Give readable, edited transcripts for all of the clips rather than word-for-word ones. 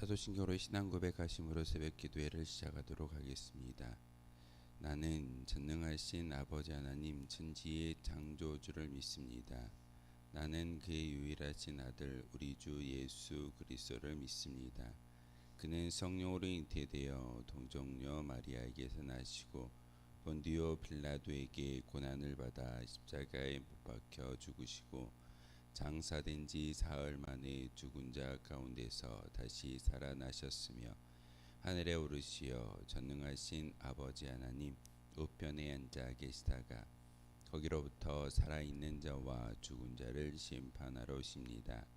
사도신경으로 신앙 고백하심으로 새벽 기도회를 시작하도록 하겠습니다. 나는 전능하신 아버지 하나님 천지의 창조주를 믿습니다. 나는 그의 유일하신 아들 우리 주 예수 그리스도를 믿습니다. 그는 성령으로 잉태되어 동정녀 마리아에게서 나시고 본디오 빌라도에게 고난을 받아 십자가에 못 박혀 죽으시고 장사된 지 사흘 만에 죽은 자 가운데서 다시 살아나셨으며 하늘에 오르시어 전능하신 아버지 하나님 우편에 앉아 계시다가 거기로부터 살아있는 자와 죽은 자를 심판하러 오십니다.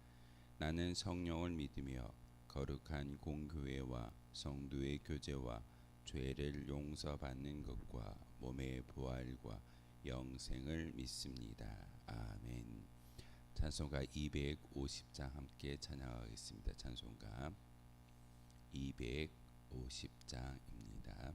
나는 성령을 믿으며 거룩한 공교회와 성도의 교제와 죄를 용서받는 것과 몸의 부활과 영생을 믿습니다. 아멘. 찬송가 250장 함께 찬양하겠습니다. 찬송가 250장입니다.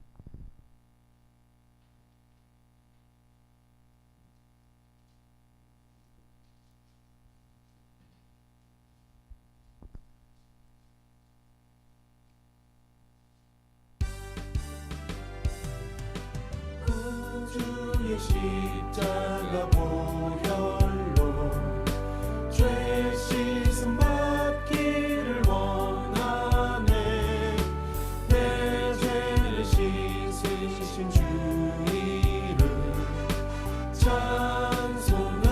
구주의 십자가 보혈로 죄 씻음 받기를 원하네. 내 죄를 씻으신 주 이름 찬송합시다.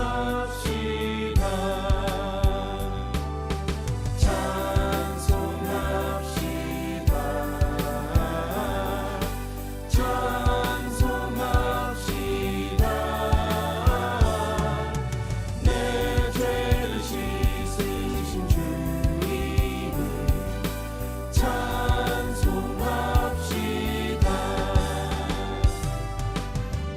찬송합시다. 내 죄를 씻으신 주 이름 찬송합시다.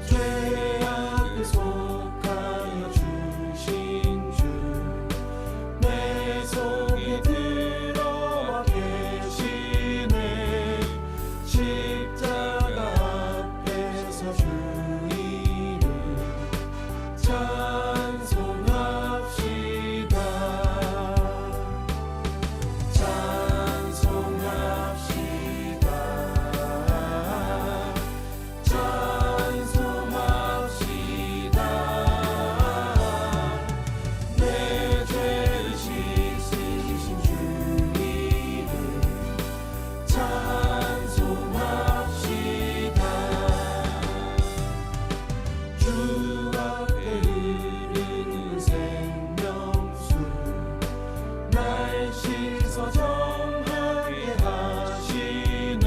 죄악을 속하여 주신 주 내 속에 들어와 계시네. 십자가 앞에서 주 이름 찬송합시다. 찬송합시다. 찬송합시다. 내 죄를 씻으신 주 이름 찬송합시다. 주 앞에 흐르는 생명수 날 씻어 정하게 하시네.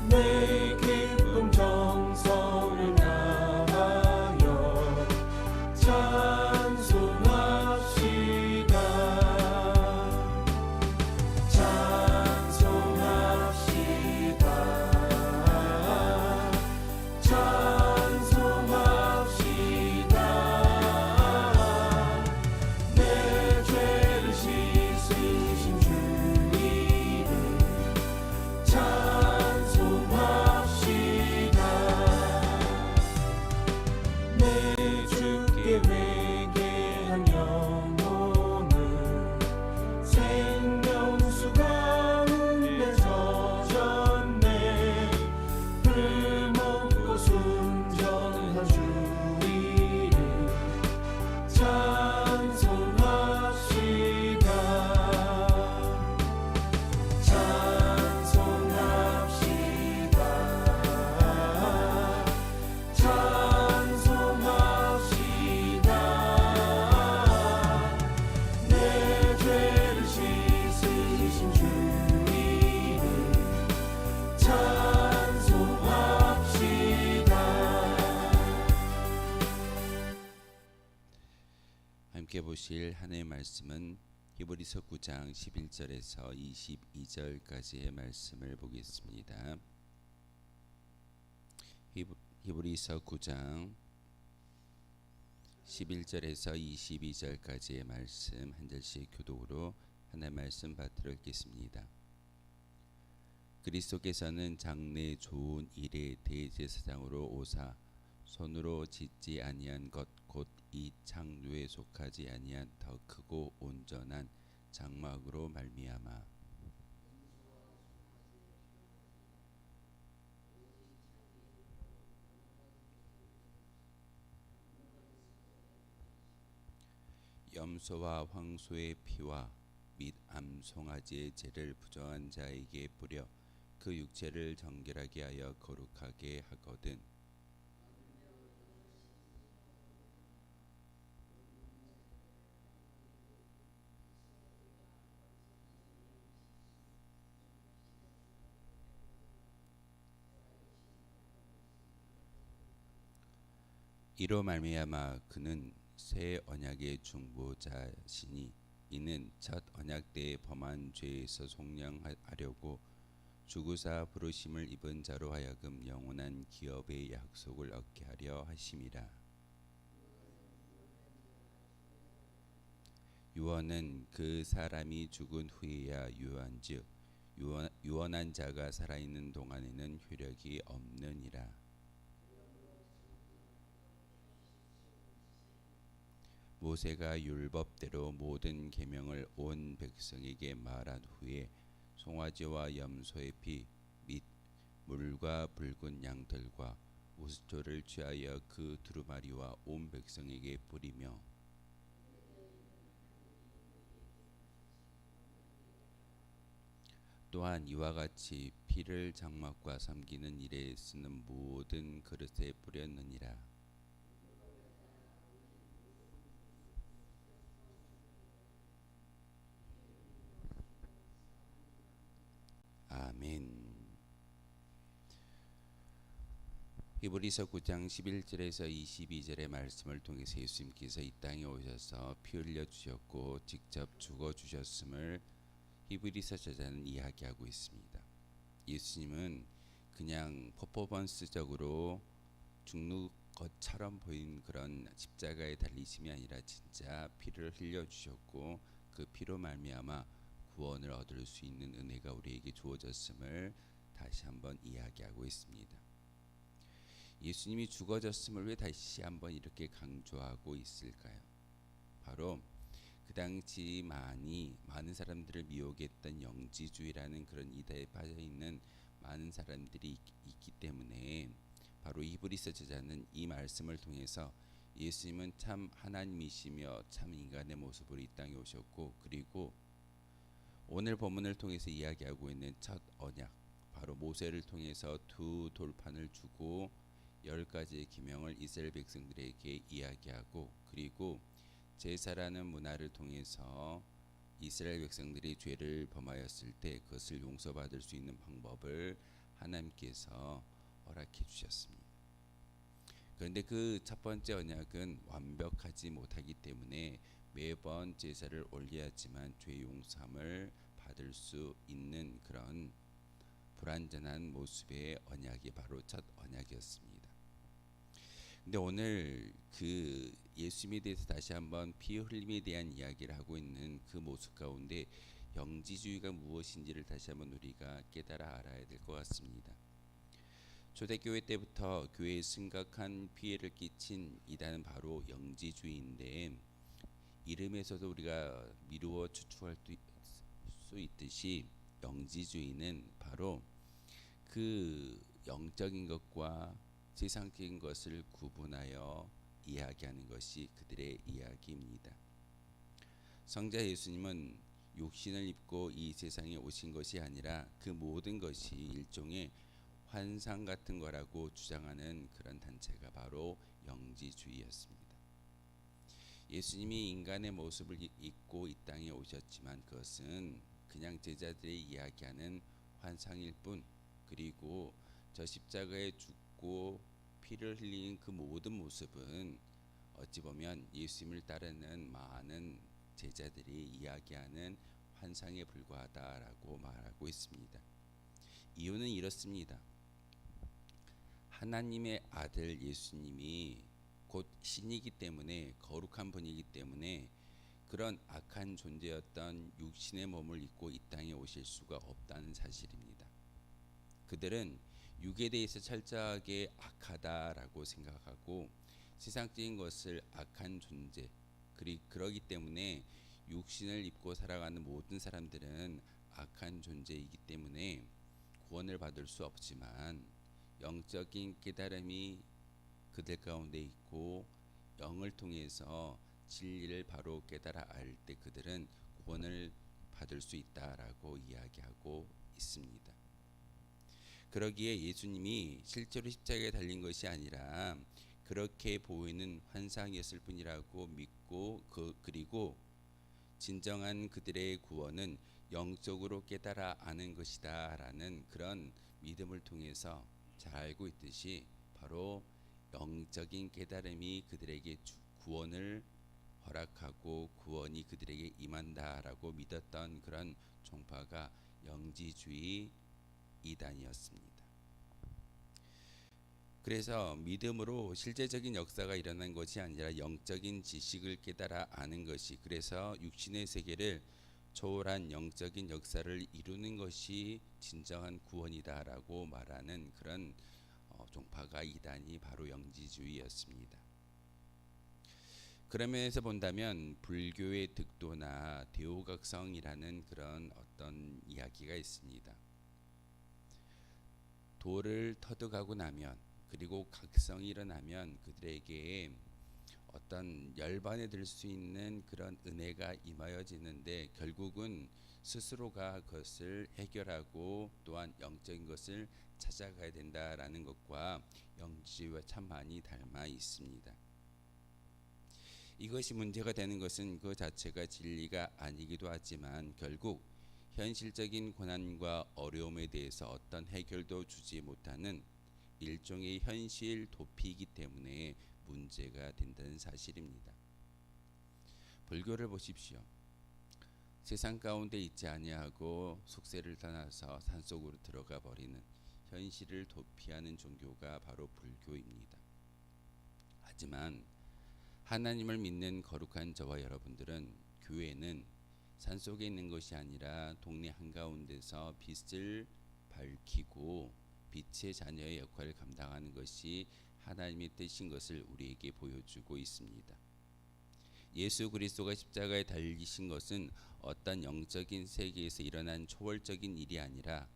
내 기쁨 정성을 다하여 찬송합시다. 찬송합시다. 찬송합시다. 내 죄를 씻으신 주 이름 찬송합시다. 내 주께 회개한 영혼은 생명수 가운데 젖었네. 흠없고 순전한 주 이름 찬송합시다. 찬송합시다. 찬송합시다. 내 죄를 씻으신 주 이름 찬송합시다. 함께 보실 하나님의 말씀은 히브리서 9장 11절에서 22절까지의 말씀을 보겠습니다. 히브리서 9장 11절에서 22절까지의 말씀 한 절씩 교독으로 하나님의 말씀 받들어 읽겠습니다. 그리스도께서는 장래 좋은 일의 대제사장으로 오사 손으로 짓지 아니한 것 곧 이 창조에 속하지 아니한 더 크고 온전한 장막으로 말미암아 염소와 황소의 피와 및 암송아지의 죄를 부정한 자에게 뿌려 그 육체를 정결하게 하여 거룩하게 하거든. 이로 말미암아 그는 새 언약의 중보자시니 이는 첫 언약 때에 범한 죄에서 속량하려고 주구사 부르심을 입은 자로 하여금 영원한 기업의 약속을 얻게 하려 하심이라. 유언은 그 사람이 죽은 후에야 유언한즉 유언한 자가 살아있는 동안에는 효력이 없느니라. 모세가 율법대로 모든 계명을 온 백성에게 말한 후에 송아지와 염소의 피 및 물과 붉은 양털과 우스초를 취하여 그 두루마리와 온 백성에게 뿌리며 또한 이와 같이 피를 장막과 섬기는 일에 쓰는 모든 그릇에 뿌렸느니라. 아멘. 히브리서 9장 11절에서 22절의 말씀을 통해서 예수님께서 이 땅에 오셔서 피 흘려 주셨고 직접 죽어 주셨음을 히브리서 저자는 이야기하고 있습니다. 예수님은 그냥 퍼포먼스적으로 죽는 것처럼 보인 그런 십자가에 달리심이 아니라 진짜 피를 흘려 주셨고 그 피로 말미암아 구원을 얻을 수 있는 은혜가 우리에게 주어졌음을 다시 한번 이야기하고 있습니다. 예수님이 죽어졌음을 왜 다시 한번 이렇게 강조하고 있을까요? 바로 그 당시 많은 사람들을 미혹했던 영지주의라는 그런 이다에 빠져 있는 많은 사람들이 있기 때문에 바로 히브리서 저자는 이 말씀을 통해서 예수님은 참 하나님이시며 참 인간의 모습으로 이 땅에 오셨고 그리고 오늘 본문을 통해서 이야기하고 있는 첫 언약 바로 모세를 통해서 두 돌판을 주고 10가지의 계명을 이스라엘 백성들에게 이야기하고 그리고 제사라는 문화를 통해서 이스라엘 백성들이 죄를 범하였을 때 그것을 용서받을 수 있는 방법을 하나님께서 허락해 주셨습니다. 그런데 그 첫 번째 언약은 완벽하지 못하기 때문에 매번 제사를 올려야지만 죄 용서함을 받을 수 있는 그런 불완전한 모습의 언약이 바로 첫 언약이었습니다. 근데 오늘 그 예수님에 대해서 다시 한번 피 흘림에 대한 이야기를 하고 있는 그 모습 가운데 영지주의가 무엇인지를 다시 한번 우리가 깨달아 알아야 될 것 같습니다. 초대교회 때부터 교회에 심각한 피해를 끼친 이단은 바로 영지주의인데 이름에서도 우리가 미루어 추측할 수 있듯이 영지주의는 바로 그 영적인 것과 세상적인 것을 구분하여 이야기하는 것이 그들의 이야기입니다. 성자 예수님은 육신을 입고 이 세상에 오신 것이 아니라 그 모든 것이 일종의 환상 같은 거라고 주장하는 그런 단체가 바로 영지주의였습니다. 예수님이 인간의 모습을 입고 이 땅에 오셨지만 그것은 그냥 제자들이 이야기하는 환상일 뿐 그리고 저 십자가에 죽고 피를 흘리는 그 모든 모습은 어찌 보면 예수님을 따르는 많은 제자들이 이야기하는 환상에 불과하다라고 말하고 있습니다. 이유는 이렇습니다. 하나님의 아들 예수님이 곧 신이기 때문에 거룩한 분이기 때문에 그런 악한 존재였던 육신의 몸을 입고 이 땅에 오실 수가 없다는 사실입니다. 그들은 육에 대해서 철저하게 악하다라고 생각하고 세상적인 것을 악한 존재 그러기 때문에 육신을 입고 살아가는 모든 사람들은 악한 존재이기 때문에 구원을 받을 수 없지만 영적인 깨달음이 그들 가운데 있고 영을 통해서 진리를 바로 깨달아 알 때 그들은 구원을 받을 수 있다라고 이야기하고 있습니다. 그러기에 예수님이 실제로 십자가에 달린 것이 아니라 그렇게 보이는 환상이었을 뿐이라고 믿고 그리고 진정한 그들의 구원은 영적으로 깨달아 아는 것이다라는 그런 믿음을 통해서 잘 알고 있듯이 바로 영적인 깨달음이 그들에게 구원을 허락하고 구원이 그들에게 임한다라고 믿었던 그런 종파가 영지주의 이단이었습니다. 그래서 믿음으로 실제적인 역사가 일어난 것이 아니라 영적인 지식을 깨달아 아는 것이, 그래서 육신의 세계를 초월한 영적인 역사를 이루는 것이 진정한 구원이다라고 말하는 그런 종파가 이단이 바로 영지주의였습니다. 그런 면에서 본다면 불교의 득도나 대오각성이라는 그런 어떤 이야기가 있습니다. 도를 터득하고 나면, 그리고 각성이 일어나면 그들에게 어떤 열반에 들 수 있는 그런 은혜가 임하여지는데, 결국은 스스로가 그것을 해결하고 또한 영적인 것을 찾아가야 된다라는 것과 영지주의와 참 많이 닮아 있습니다. 이것이 문제가 되는 것은 그 자체가 진리가 아니기도 하지만 결국 현실적인 고난과 어려움에 대해서 어떤 해결도 주지 못하는 일종의 현실 도피이기 때문에 문제가 된다는 사실입니다. 불교를 보십시오. 세상 가운데 있지 아니하고 속세를 떠나서 산속으로 들어가 버리는 현실을 도피하는 종교가 바로 불교입니다. 하지만 하나님을 믿는 거룩한 저와 여러분들은 교회는 산속에 있는 것이 아니라 동네 한가운데서 빛을 밝히고 빛의 자녀의 역할을 감당하는 것이 하나님의 뜻인 것을 우리에게 보여주고 있습니다. 예수 그리스도가 십자가에 달리신 것은 어떤 영적인 세계에서 일어난 초월적인 일이 아니라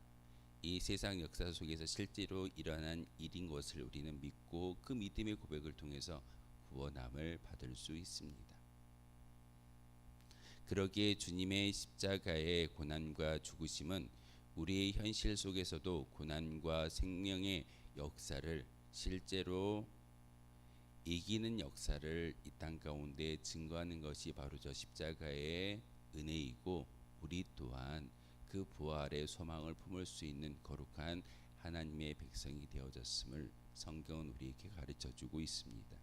이 세상 역사 속에서 실제로 일어난 일인 것을 우리는 믿고 그 믿음의 고백을 통해서 구원함을 받을 수 있습니다. 그러기에 주님의 십자가의 고난과 죽으심은 우리의 현실 속에서도 고난과 생명의 역사를 실제로 이기는 역사를 이 땅 가운데 증거하는 것이 바로 저 십자가의 은혜이고, 우리 또한 그 부활의 소망을 품을 수 있는 거룩한 하나님의 백성이 되어졌음을 성경은 우리에게 가르쳐주고 있습니다.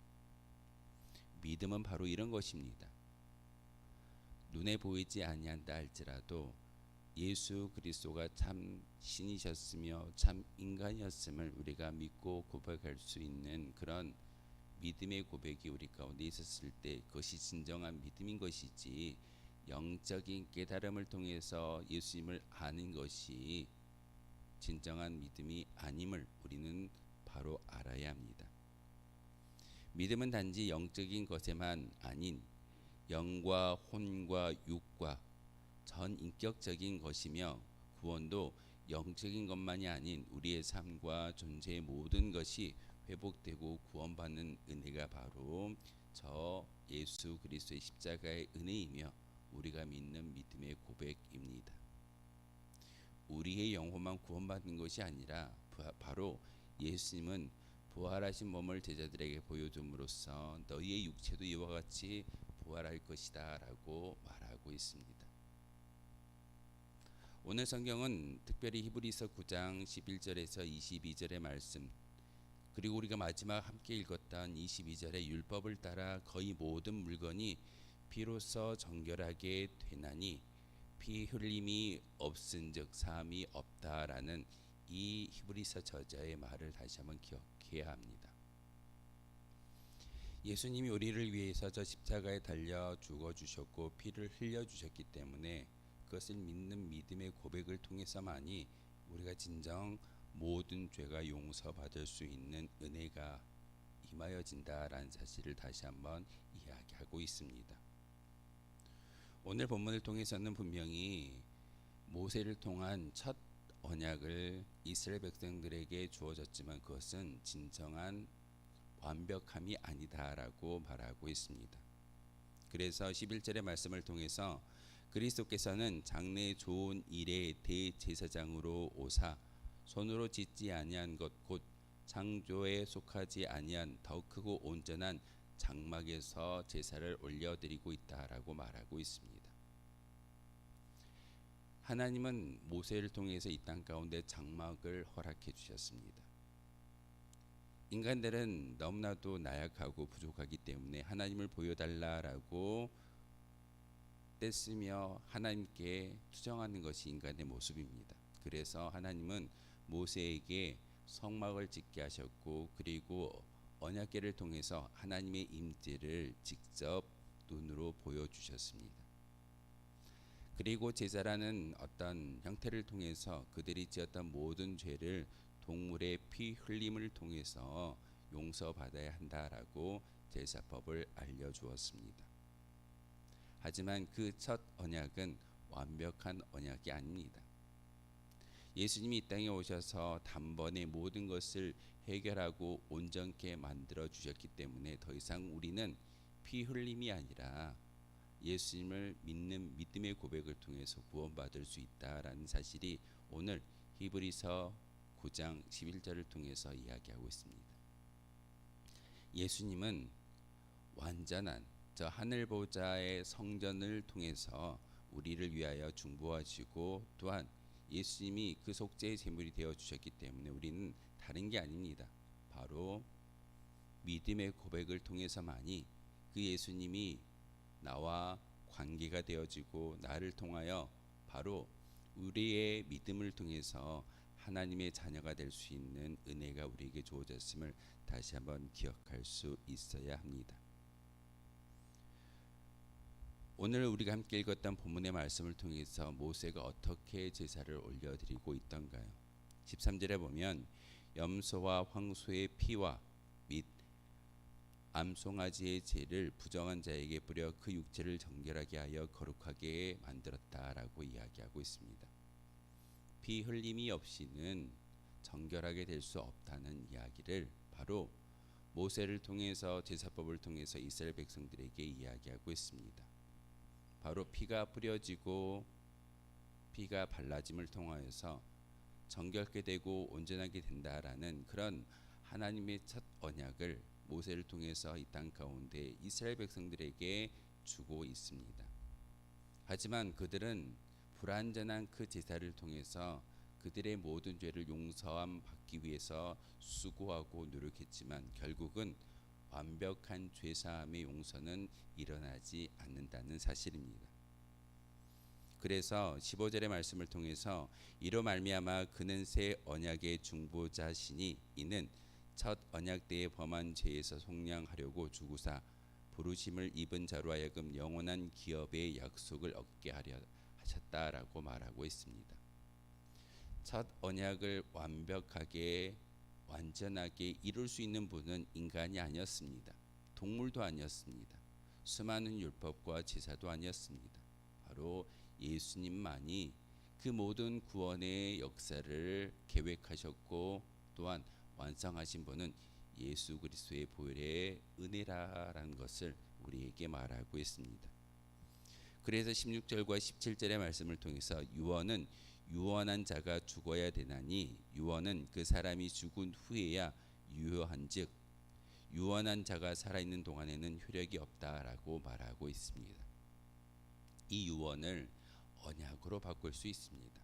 믿음은 바로 이런 것입니다. 눈에 보이지 아니한다 할지라도 예수 그리스도가 참 신이셨으며 참 인간이었음을 우리가 믿고 고백할 수 있는 그런 믿음의 고백이 우리 가운데 있었을 때 그것이 진정한 믿음인 것이지, 영적인 깨달음을 통해서 예수님을 아는 것이 진정한 믿음이 아님을 우리는 바로 알아야 합니다. 믿음은 단지 영적인 것에만 아닌 영과 혼과 육과 전 인격적인 것이며, 구원도 영적인 것만이 아닌 우리의 삶과 존재의 모든 것이 회복되고 구원받는 은혜가 바로 저 예수 그리스도의 십자가의 은혜이며 우리가 믿는 믿음의 고백입니다. 우리의 영혼만 구원받는 것이 아니라 바로 예수님은 부활하신 몸을 제자들에게 보여줌으로써 너희의 육체도 이와 같이 부활할 것이다 라고 말하고 있습니다. 오늘 성경은 특별히 히브리서 9장 11절에서 22절의 말씀, 그리고 우리가 마지막 함께 읽었던 22절의 율법을 따라 거의 모든 물건이 피로써 정결하게 되나니 피 흘림이 없은즉 사함이 없다라는 이 히브리서 저자의 말을 다시 한번 기억해야 합니다. 예수님이 우리를 위해서 저 십자가에 달려 죽어주셨고 피를 흘려주셨기 때문에 그것을 믿는 믿음의 고백을 통해서만이 우리가 진정 모든 죄가 용서받을 수 있는 은혜가 임하여진다라는 사실을 다시 한번 이야기하고 있습니다. 오늘 본문을 통해서는 분명히 모세를 통한 첫 언약을 이스라엘 백성들에게 주어졌지만 그것은 진정한 완벽함이 아니다라고 말하고 있습니다. 그래서 11절의 말씀을 통해서 그리스도께서는 장래 좋은 일의 대제사장으로 오사 손으로 짓지 아니한 것 곧 창조에 속하지 아니한 더 크고 온전한 장막에서 제사를 올려드리고 있다라고 말하고 있습니다. 하나님은 모세를 통해서 이 땅 가운데 장막을 허락해 주셨습니다. 인간들은 너무나도 나약하고 부족하기 때문에 하나님을 보여달라라고 떼쓰며 하나님께 투정하는 것이 인간의 모습입니다. 그래서 하나님은 모세에게 성막을 짓게 하셨고, 그리고 언약궤를 통해서 하나님의 임재를 직접 눈으로 보여주셨습니다. 그리고 제사라는 어떤 형태를 통해서 그들이 지었던 모든 죄를 동물의 피 흘림을 통해서 용서받아야 한다라고 제사법을 알려주었습니다. 하지만 그 첫 언약은 완벽한 언약이 아닙니다. 예수님이 이 땅에 오셔서 단번에 모든 것을 해결하고 온전케 만들어 주셨기 때문에 더 이상 우리는 피 흘림이 아니라 예수님을 믿는 믿음의 고백을 통해서 구원받을 수 있다라는 사실이 오늘 히브리서 9장 11절을 통해서 이야기하고 있습니다. 예수님은 완전한 저 하늘 보좌의 성전을 통해서 우리를 위하여 중보하시고, 또한 예수님이 그 속죄의 제물이 되어 주셨기 때문에 우리는 다른 게 아닙니다. 바로 믿음의 고백을 통해서만이 그 예수님이 나와 관계가 되어지고, 나를 통하여 바로 우리의 믿음을 통해서 하나님의 자녀가 될 수 있는 은혜가 우리에게 주어졌음을 다시 한번 기억할 수 있어야 합니다. 오늘 우리가 함께 읽었던 본문의 말씀을 통해서 모세가 어떻게 제사를 올려드리고 있던가요? 13절에 보면 염소와 황소의 피와 및 암송아지의 죄를 부정한 자에게 뿌려 그 육체를 정결하게 하여 거룩하게 만들었다라고 이야기하고 있습니다. 피 흘림이 없이는 정결하게 될 수 없다는 이야기를 바로 모세를 통해서 제사법을 통해서 이스라엘 백성들에게 이야기하고 있습니다. 바로 피가 뿌려지고 피가 발라짐을 통하여서 정결케 되고 온전하게 된다라는 그런 하나님의 첫 언약을 모세를 통해서 이 땅 가운데 이스라엘 백성들에게 주고 있습니다. 하지만 그들은 불완전한 그 제사를 통해서 그들의 모든 죄를 용서함 받기 위해서 수고하고 노력했지만 결국은 완벽한 죄사함의 용서는 일어나지 않는다는 사실입니다. 그래서 15절의 말씀을 통해서 이로 말미암아 그는 새 언약의 중보자시니 이는 첫 언약 때에 범한 죄에서 속량하려고 주구사 부르심을 입은 자로 하여금 영원한 기업의 약속을 얻게 하려 하셨다라고 말하고 있습니다. 첫 언약을 완벽하게 완전하게 이룰 수 있는 분은 인간이 아니었습니다. 동물도 아니었습니다. 수많은 율법과 제사도 아니었습니다. 바로 예수님만이 그 모든 구원의 역사를 계획하셨고 또한 완성하신 분은 예수 그리스도의 보혈의 은혜라라는 것을 우리에게 말하고 있습니다. 그래서 16절과 17절의 말씀을 통해서 유언은 유언한 자가 죽어야 되나니 유언은 그 사람이 죽은 후에야 유효한즉 유언한 자가 살아있는 동안에는 효력이 없다라고 말하고 있습니다. 이 유언을 언약으로 바꿀 수 있습니다.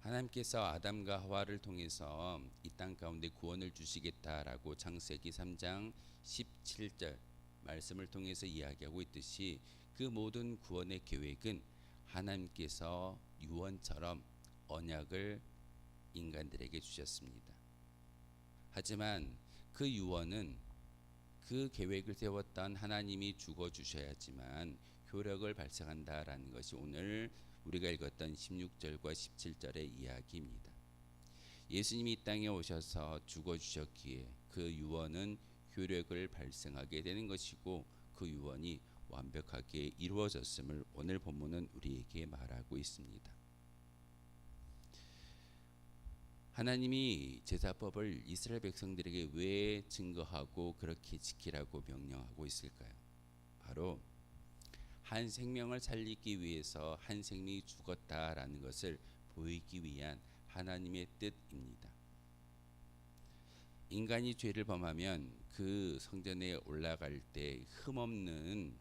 하나님께서 아담과 하와를 통해서 이 땅 가운데 구원을 주시겠다라고 창세기 3장 17절 말씀을 통해서 이야기하고 있듯이 그 모든 구원의 계획은 하나님께서 유언처럼 언약을 인간들에게 주셨습니다. 하지만 그 유언은 그 계획을 세웠던 하나님이 죽어 주셔야지만 효력을 발생한다라는 것이 오늘 우리가 읽었던 16절과 17절의 이야기입니다. 예수님이 이 땅에 오셔서 죽어 주셨기에 그 유언은 효력을 발생하게 되는 것이고 그 유언이 완벽하게 이루어졌음을 오늘 본문은 우리에게 말하고 있습니다. 하나님이 제사법을 이스라엘 백성들에게 왜 증거하고 그렇게 지키라고 명령하고 있을까요? 바로 한 생명을 살리기 위해서 한 생명이 죽었다라는 것을 보이기 위한 하나님의 뜻입니다. 인간이 죄를 범하면 그 성전에 올라갈 때 흠없는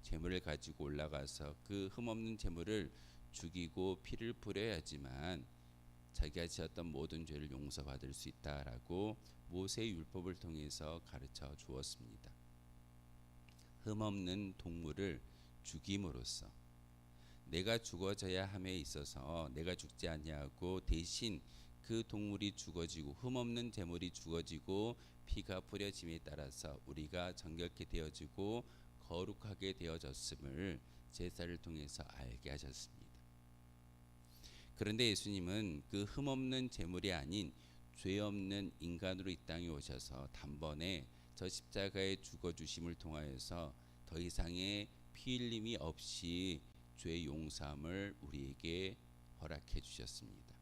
제물을 가지고 올라가서 그 흠없는 제물을 죽이고 피를 뿌려야지만 자기가 지었던 모든 죄를 용서받을 수 있다라고 모세의 율법을 통해서 가르쳐 주었습니다. 흠없는 동물을 죽임으로써 내가 죽어져야 함에 있어서 내가 죽지 아니하고 대신 그 동물이 죽어지고 흠없는 제물이 죽어지고 피가 뿌려짐에 따라서 우리가 정결케 되어지고 거룩하게 되어졌음을 제사를 통해서 알게 하셨습니다. 그런데 예수님은 그 흠없는 제물이 아닌 죄 없는 인간으로 이 땅에 오셔서 단번에 저 십자가에 죽어 주심을 통하여서 더 이상의 피 흘림이 없이 죄 용서함을 우리에게 허락해 주셨습니다.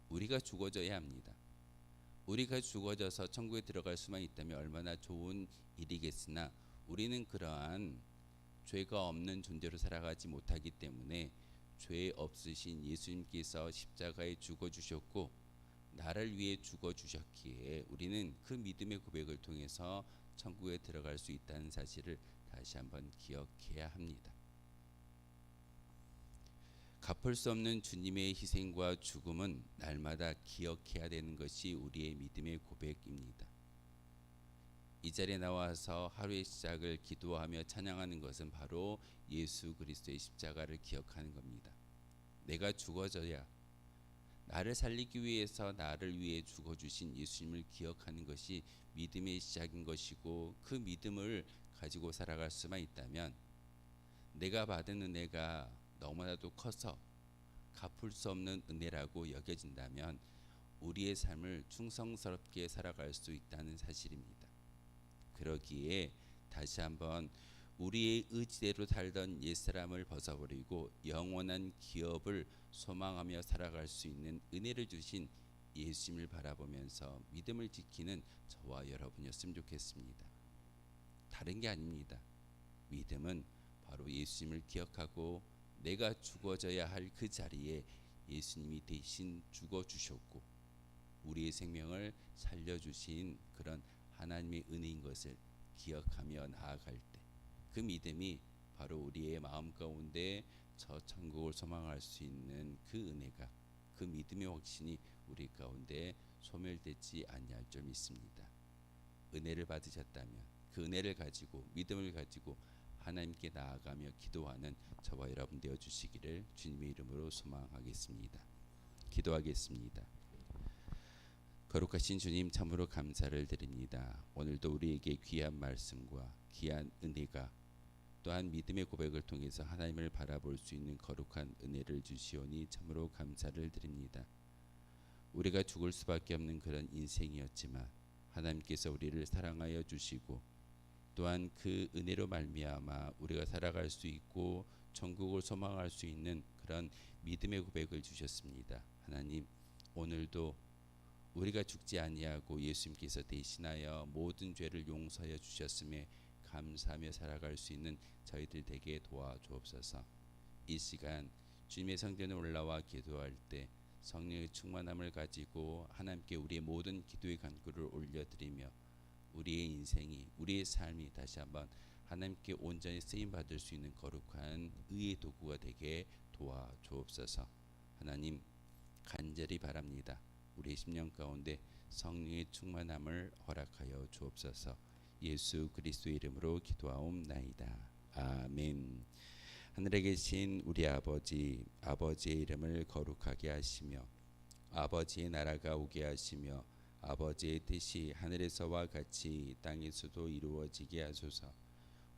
우리가 죽어져야 합니다. 우리가 죽어져서 천국에 들어갈 수만 있다면 얼마나 좋은 일이겠으나 우리는 그러한 죄가 없는 존재로 살아가지 못하기 때문에 죄 없으신 예수님께서 십자가에 죽어주셨고 나를 위해 죽어주셨기에 우리는 그 믿음의 고백을 통해서 천국에 들어갈 수 있다는 사실을 다시 한번 기억해야 합니다. 갚을 수 없는 주님의 희생과 죽음은 날마다 기억해야 되는 것이 우리의 믿음의 고백입니다. 이 자리에 나와서 하루의 시작을 기도하며 찬양하는 것은 바로 예수 그리스도의 십자가를 기억하는 겁니다. 내가 죽어져야 나를 살리기 위해서 나를 위해 죽어주신 예수님을 기억하는 것이 믿음의 시작인 것이고 그 믿음을 가지고 살아갈 수만 있다면 내가 받은 은혜가 너무나도 커서 갚을 수 없는 은혜라고 여겨진다면 우리의 삶을 충성스럽게 살아갈 수 있다는 사실입니다. 그러기에 다시 한번 우리의 의지대로 살던 옛사람을 벗어버리고 영원한 기업을 소망하며 살아갈 수 있는 은혜를 주신 예수님을 바라보면서 믿음을 지키는 저와 여러분이었으면 좋겠습니다. 다른 게 아닙니다. 믿음은 바로 예수님을 기억하고 내가 죽어져야 할 그 자리에 예수님이 대신 죽어주셨고 우리의 생명을 살려주신 그런 하나님의 은혜인 것을 기억하며 나아갈 때 그 믿음이 바로 우리의 마음 가운데 저 천국을 소망할 수 있는 그 은혜가 그 믿음의 확신이 우리 가운데 소멸되지 아니할 줄 믿습니다. 은혜를 받으셨다면 그 은혜를 가지고 믿음을 가지고 하나님께 나아가며 기도하는 저와 여러분 되어 주시기를 주님의 이름으로 소망하겠습니다. 기도하겠습니다. 거룩하신 주님 참으로 감사를 드립니다. 오늘도 우리에게 귀한 말씀과 귀한 은혜가 또한 믿음의 고백을 통해서 하나님을 바라볼 수 있는 거룩한 은혜를 주시오니 참으로 감사를 드립니다. 우리가 죽을 수밖에 없는 그런 인생이었지만 하나님께서 우리를 사랑하여 주시고 또한 그 은혜로 말미암아 우리가 살아갈 수 있고 천국을 소망할 수 있는 그런 믿음의 고백을 주셨습니다. 하나님 오늘도 우리가 죽지 아니하고 예수님께서 대신하여 모든 죄를 용서하여 주셨음에 감사하며 살아갈 수 있는 저희들 되게 도와주옵소서. 이 시간 주님의 성전에 올라와 기도할 때 성령의 충만함을 가지고 하나님께 우리의 모든 기도의 간구를 올려드리며 우리의 인생이 우리의 삶이 다시 한번 하나님께 온전히 쓰임 받을 수 있는 거룩한 의의 도구가 되게 도와주옵소서. 하나님 간절히 바랍니다. 우리의 심령 가운데 성령의 충만함을 허락하여 주옵소서. 예수 그리스도의 이름으로 기도하옵나이다. 아멘. 하늘에 계신 우리 아버지, 아버지의 이름을 거룩하게 하시며 아버지의 나라가 오게 하시며 아버지의 뜻이 하늘에서와 같이 땅에서도 이루어지게 하소서.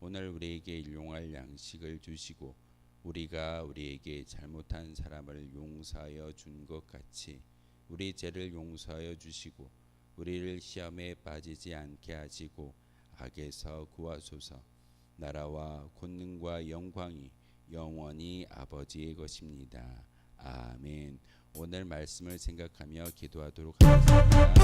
오늘 우리에게 일용할 양식을 주시고 우리가 우리에게 잘못한 사람을 용서하여 준 것 같이 우리 죄를 용서하여 주시고 우리를 시험에 빠지지 않게 하시고 악에서 구하소서. 나라와 권능과 영광이 영원히 아버지의 것입니다. 아멘. 오늘 말씀을 생각하며 기도하도록 하겠습니다.